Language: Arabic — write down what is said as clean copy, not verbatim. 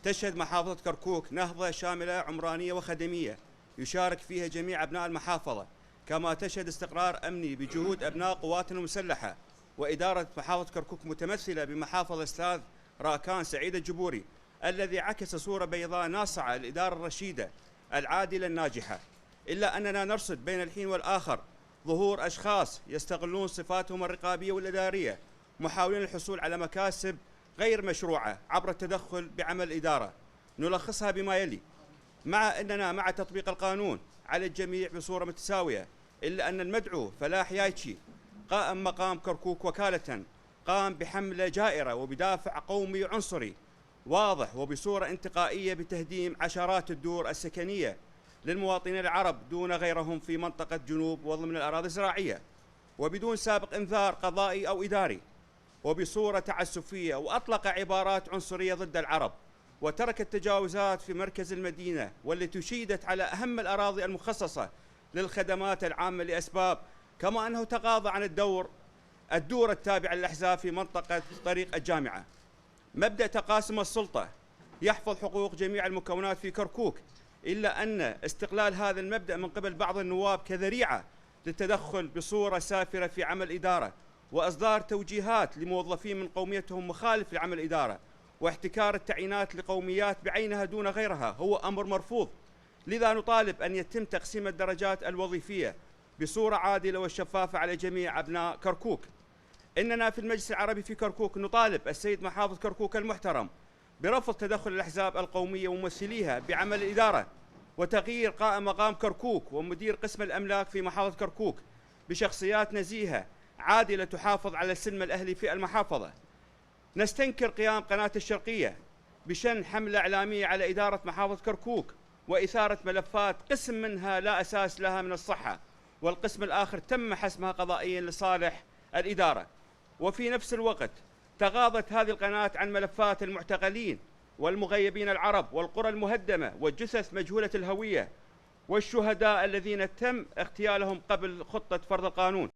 تشهد محافظة كركوك نهضة شاملة عمرانية وخدمية يشارك فيها جميع أبناء المحافظة، كما تشهد استقرار أمني بجهود أبناء قواتنا المسلحة. وإدارة محافظة كركوك متمثلة بمحافظ الأستاذ راكان سعيد الجبوري الذي عكس صورة بيضاء ناصعة الإدارة الرشيدة العادلة الناجحة. إلا أننا نرصد بين الحين والآخر ظهور أشخاص يستغلون صفاتهم الرقابية والإدارية محاولين الحصول على مكاسب غير مشروعة عبر التدخل بعمل الإدارة، نلخصها بما يلي: مع أننا مع تطبيق القانون على الجميع بصورة متساوية، إلا أن المدعو فلاح يايتشي قائم مقام كركوك وكالة قام بحملة جائرة وبدافع قومي عنصري واضح وبصورة انتقائية بتهديم عشرات الدور السكنية للمواطنين العرب دون غيرهم في منطقة جنوب وضمن الأراضي الزراعية، وبدون سابق إنذار قضائي أو إداري وبصورة تعسفية، وأطلق عبارات عنصرية ضد العرب وترك التجاوزات في مركز المدينة والتي تشيدت على أهم الأراضي المخصصة للخدمات العامة لأسباب، كما أنه تغاضى عن الدور التابع للأحزاب في منطقة طريق الجامعة. مبدأ تقاسم السلطة يحفظ حقوق جميع المكونات في كركوك، إلا أن استقلال هذا المبدأ من قبل بعض النواب كذريعة للتدخل بصورة سافرة في عمل الإدارة وإصدار توجيهات لموظفين من قوميتهم مخالف لعمل الإدارة واحتكار التعيينات لقوميات بعينها دون غيرها هو أمر مرفوض. لذا نطالب أن يتم تقسيم الدرجات الوظيفية بصورة عادلة وشفافة على جميع أبناء كركوك. إننا في المجلس العربي في كركوك نطالب السيد محافظ كركوك المحترم برفض تدخل الأحزاب القومية وممثليها بعمل الإدارة وتغيير قائم مقام كركوك ومدير قسم الأملاك في محافظة كركوك بشخصيات نزيهة عادلة تحافظ على السلم الأهلي في المحافظة. نستنكر قيام قناة الشرقية بشن حملة إعلامية على إدارة محافظة كركوك وإثارة ملفات قسم منها لا أساس لها من الصحة، والقسم الآخر تم حسمها قضائيا لصالح الإدارة. وفي نفس الوقت تغاضت هذه القناة عن ملفات المعتقلين والمغيبين العرب والقرى المهدمة والجثث مجهولة الهوية والشهداء الذين تم اغتيالهم قبل خطة فرض القانون.